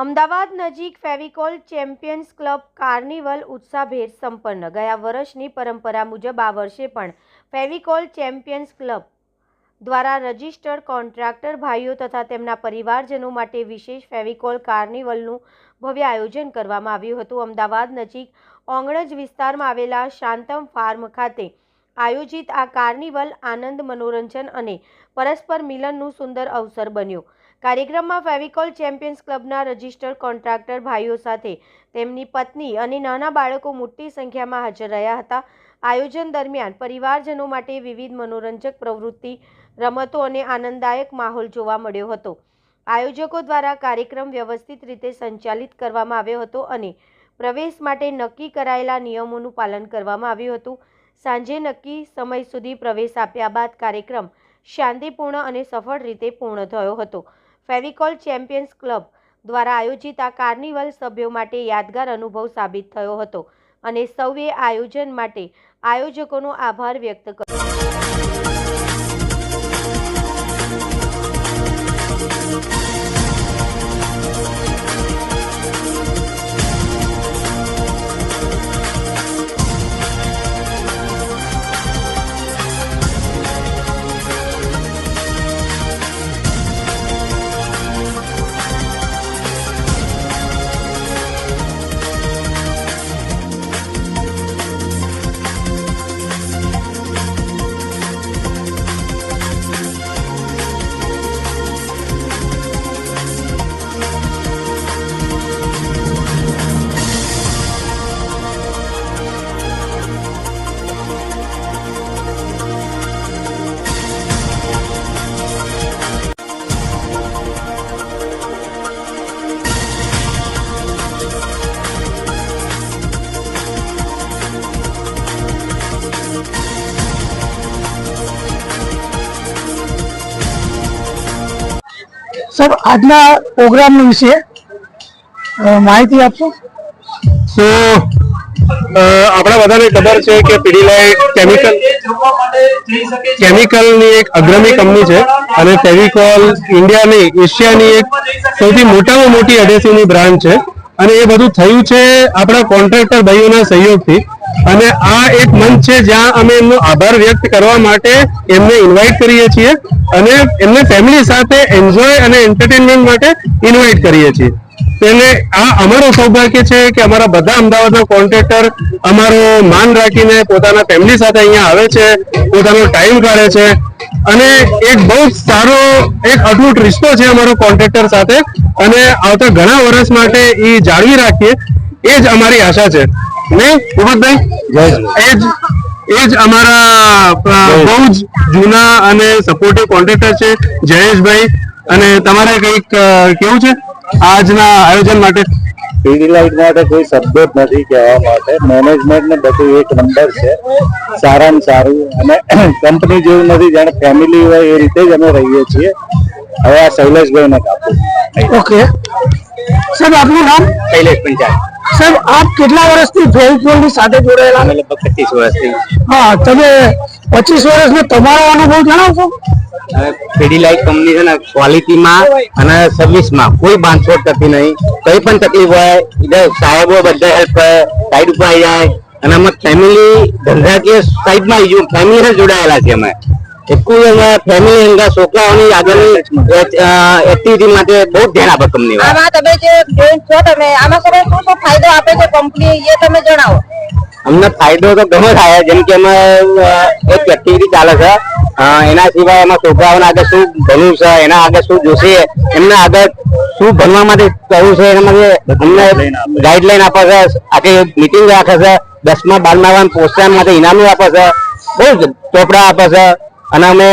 અમદાવાદ નજીક Fevicol champions club carnival ઉત્સાહભેર સંપન્ન। ગયા વર્ષની પરંપરા મુજબ આ વર્ષે પણ ફેવિકોલ ચેમ્પિયન્સ ક્લબ દ્વારા રજિસ્ટર્ડ કોન્ટ્રાક્ટર ભાઈઓ તથા તેમના પરિવારજનો માટે વિશેષ ફેવિકોલ કાર્નિવલનું ભવ્ય આયોજન કરવામાં આવ્યું હતું। અમદાવાદ નજીક ઓંગણજ વિસ્તારમાં આવેલા શાંતમ ફાર્મ ખાતે આયોજિત આ કાર્નિવલ આનંદ, મનોરંજન અને પરસ્પર મિલનનું સુંદર અવસર બન્યો। કાર્યક્રમમાં ફેવિકોલ ચેમ્પિયન્સ ક્લબના રજિસ્ટર્ડ કોન્ટ્રાક્ટર ભાઈઓ સાથે તેમની પત્ની અને નાના બાળકો મોટી સંખ્યામાં હાજર રહ્યા હતા। આયોજન દરમિયાન પરિવારજનો માટે વિવિધ મનોરંજક પ્રવૃત્તિ, રમતો અને આનંદદાયક માહોલ જોવા મળ્યો હતો। આયોજકો દ્વારા કાર્યક્રમ વ્યવસ્થિત રીતે સંચાલિત કરવામાં આવ્યો હતો અને પ્રવેશ માટે નક્કી કરાયેલા નિયમોનું પાલન કરવામાં આવ્યું હતું। સાંજે નક્કી સમય સુધી પ્રવેશ આપ્યા બાદ કાર્યક્રમ શાંતિપૂર્ણ અને સફળ રીતે પૂર્ણ થયો હતો। ફેવિકોલ ચેમ્પિયન્સ ક્લબ દ્વારા આયોજિત આ કાર્નિવલ સભ્યો માટે યાદગાર અનુભવ સાબિત થયો હતો અને સૌએ આયોજન માટે આયોજકોનો આભાર વ્યક્ત કર્યો। સર, આજના પ્રોગ્રામ વિશે માહિતી આપશો? તો આપણા બધાને ખબર છે કે પીડીલાઇટ કેમિકલની એક અગ્રણી કંપની છે અને ફેવિકોલ ઇન્ડિયાની, એશિયાની એક સૌથી મોટામાં મોટી એડહેસિવની બ્રાન્ડ છે અને એ બધું થયું છે આપણા કોન્ટ્રાક્ટર ભાઈઓના સહયોગથી। અને આ એક મંચ છે જ્યાં અમે એમનો આભાર વ્યક્ત કરવા માટે એમને ઇન્વાઇટ કરીએ છીએ અને એમને ફેમિલી સાથે એન્જોય અને એન્ટરટેનમેન્ટ માટે ઇન્વાઇટ કરીએ છીએ। તેને આ અમારો સૌભાગ્ય છે કે અમારા બધા અમદાવાદના કોન્ટ્રાક્ટર અમારો માન રાખીને પોતાના ફેમિલી સાથે અહીંયા આવે છે, પોતાનો ટાઈમ કાઢે છે અને એક બહુ સારો એક અતૂટ રિશ્તો છે અમારો કોન્ટ્રાક્ટર સાથે અને આવતા ઘણા વર્ષ માટે એ જાળવી રાખીએ એ જ અમારી આશા છે। નહીં ભૂપતભાઈ? એ જ અમારા બહુ જ જૂના અને સપોર્ટિવ કોન્ટ્રાક્ટર છે જયેશભાઈ। અને તમારે કંઈક કેવું છે આજના આયોજન માટે? પીડીલાઇટ માટે કોઈ શબ્દો જ નથી કહેવા માટે। મેનેજમેન્ટ ને બધું એક નંબર છે, સારામાં સારું અને કંપની જેવું નથી, જાણે ફેમિલી હોય એ રીતે જ અમે રહીએ છીએ। હવે આ શૈલેષભાઈ ને કાપું। ઓકે સાહેબ, આપનું નામ? શૈલેષ પંચાલ। સાહેબ, આપ કેટલા વર્ષથી ફેવિકોલની સાથે જોડાયેલા? લગભગ 25 વર્ષથી। હા, તમે 25 વર્ષનો તમારો અનુભવ જણાવશો? પીડીલાઇટ કંપની છે ને ક્વોલિટીમાં અને સર્વિસમાં કોઈ બાંધછોડ કરતી નહીં। કઈ પણ તકલીફ હોય સાહેબો બધા હેલ્પ કરે, સાઈડ ઉપર આવી જાય અને અમે ફેમિલી ધંધાકીય સાઈડમાં આવી ગયું, ફેમિલી જોડાયેલા છે અમે। એટલું અમે ફેમિલી અંગા છોકરાઓની આગળની એક્ટિવિટી માટે બહુ ધ્યાન આપે કંપની વાળા। આમાં તમે જે જોઈન્ટ છો તમે, આમાં શું શું ફાયદો આપે છે કંપની, એ તમે જણાવો। અમને ફાયદો તો ઘણો થાય, જેમ કે અમે એક એક્ટિવિટી ચાલે છે, એના સિવાય એમાં છોકરાઓને આગળ શું ભણવું છે, એના આગળ શું જોશે, એમને આગળ શું ભણવા માટે કરવું છે એના માટે અમને ગાઈડલાઈન આપે છે, આખી મીટિંગ રાખે છે, 10મા 12મા પ્રોત્સાહન માટે ઇનામો આપે છે, બહુ ચોપડા આપે છે અને અમે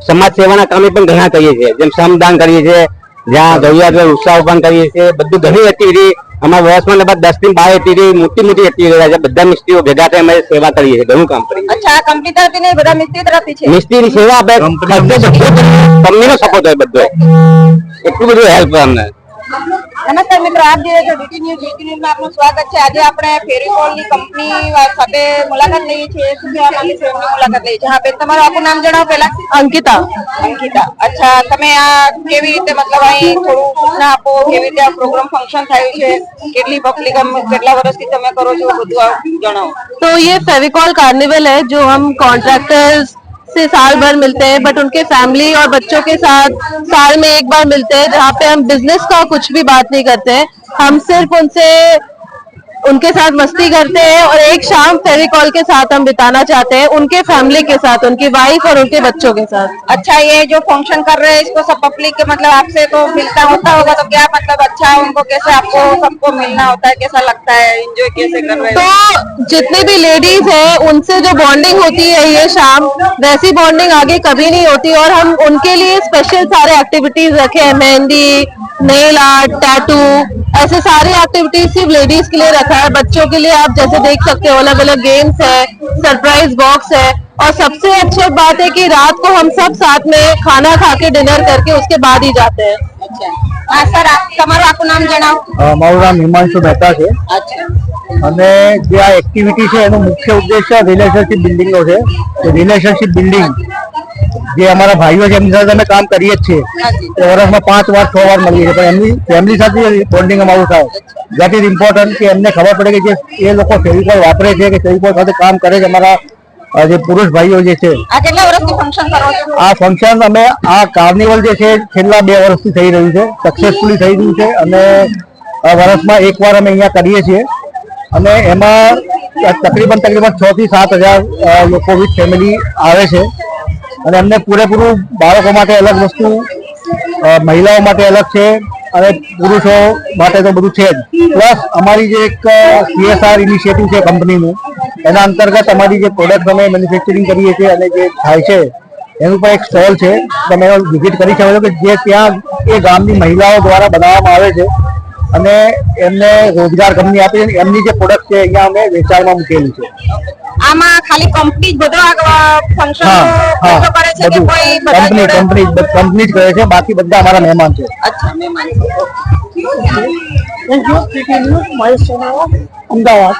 સમાજ સેવાના કામે પણ ઘણા કરીએ છીએ, જેમ શ્રમદાન કરીએ છીએ, જ્યાં જરૂરિયાત ઉત્સાહ પણ કરીએ છીએ, બધું ઘણી એક્ટિવિટી અમારા વર્ષમાં લગભગ 10 થી 12 એક્ટિવિટી મોટી મોટી એક્ટિવિટી છે। બધા મિસ્ત્રીઓ ભેગા થઈ અમે સેવા કરીએ છીએ, ઘણું કામ કરીએ। અચ્છા, આ કંપની તરફથી નહીં, બધા મિસ્ત્રી તરફથી છે? મિસ્ત્રીની સેવા આપે, કંપનીનો સપોર્ટ હોય બધો, એટલું બધું હેલ્પ અમને। નમસ્કાર મિત્રો, આપ જોઈ રહ્યા છો ડીટી ન્યૂઝ માં આપનું સ્વાગત છે. આજે આપણે ફેવિકોલની કંપની સાથે મુલાકાત લઈએ છીએ. શું કહેવા માંગે છે એમની મુલાકાત લઈએ છીએ. હા બેન, તમારું આખું નામ જણાવો પહેલા. અંકિતા. અચ્છા, તમે આ કેવી રીતે મતલબ અહીં થોડું સૂચના આપો, કેવી રીતે આ પ્રોગ્રામ ફંક્શન થયું છે, કેટલી પબ્લિક કેટલા વર્ષથી તમે કરો છો, બધું જણાવો. तो ये फेविकॉल कार्निवल है जो हम कॉन्ट्रैक्टर्स से साल भर मिलते हैं, बट उनके फैमिली और बच्चों के साथ साल में एक बार मिलते हैं, जहाँ पे हम बिजनेस का कुछ भी बात नहीं करते हैं. हम सिर्फ उनके साथ मस्ती करते हैं और एक शाम फेविकॉल के साथ हम बिताना चाहते हैं, उनके फैमिली के साथ, उनकी वाइफ और उनके बच्चों के साथ. अच्छा, ये जो फंक्शन कर रहे हैं इसको सब पब्लिक के मतलब आपसे तो मिलता होता होगा, तो क्या मतलब अच्छा है उनको, कैसे आपको सबको मिलना होता है, कैसा लगता है, एंजॉय कैसे कर रहे हैं? तो जितने भी लेडीज हैं उनसे जो बॉन्डिंग होती है ये शाम, वैसी बॉन्डिंग आगे कभी नहीं होती. और हम उनके लिए स्पेशल सारे एक्टिविटीज रखे हैं, मेहंदी, नेल आर्ट, टैटू, ऐसे सारी एक्टिविटीज सिर्फ लेडीज के लिए रखा है. बच्चों के लिए आप जैसे देख सकते हो अलग अलग गेम्स है, सरप्राइज बॉक्स है, और सबसे अच्छी बात है कि रात को हम सब साथ में खाना खा के डिनर करके उसके बाद ही जाते हैं. अच्छा, हाँ सर, તમારું આખું નામ જણાવો. મારું નામ હિમાંશુ મહેતા છે. અચ્છા, અને જે આ એક્ટિવિટી છે એનો મુખ્ય ઉદ્દેશ્ય રિલેશનશિપ બિલ્ડિંગનો છે. રિલેશનશિપ બિલ્ડિંગ જે અમારા ભાઈઓ છે એમની સાથે અમે કામ કરીએ જ છીએ. વર્ષમાં 5 વાર 6 વાર મળીએ છીએ, પણ એમની ફેમિલી સાથે બોન્ડિંગ અમારું થાય. દેટ ઇઝ ઇમ્પોર્ટન્ટ કે એમને ખબર પડે કે જે એ લોકો ફેવિકોલ વાપરે છે, કે ફેવિકોલ સાથે કામ કરે છે, અમારા જે પુરુષ ભાઈઓ જે છે. આ કેટલા વર્ષથી ફંક્શન કરો છો? આ ફંક્શન અમે આ કાર્નિવલ જે છે છેલ્લા 2 વર્ષથી થઈ રહ્યું છે, સક્સેસફુલી થઈ રહ્યું છે. અને વર્ષમાં એક વાર અમે અહીંયા કરીએ છીએ. અને એમાં તકરીબન 6 થી 7 હજાર લોકો વિથ ફેમિલી આવે છે. અને અમને પૂરેપૂરું બાળકો માટે અલગ વસ્તુ, મહિલાઓ માટે અલગ છે, અને પુરુષો માટે તો બધું છે જ. પ્લસ અમારી જે એક CSR ઇનિશિયેટિવ છે કંપનીનું, એના અંતર્ગત અમારી જે પ્રોડક્ટ અમે મેન્યુફેક્ચરિંગ કરીએ છીએ અને જે થાય છે એનું પણ એક સ્ટોલ છે. તમે વિઝિટ કરી શકો છો કે જે ત્યાં એ ગામની મહિલાઓ દ્વારા બનાવવામાં આવે છે અને એમને રોજગાર કંપની આપે છે. એમની જે પ્રોડક્ટ છે અહીંયા અમે વેચાણમાં મૂકેલી છે. આમાં ખાલી કંપની જ બધો ફંક્શન કરે છે કે કોઈ કંપની જ કરે છે, બાકી બધા અમારા મહેમાન છે. અચ્છા, મહેમાન. અમદાવાદ.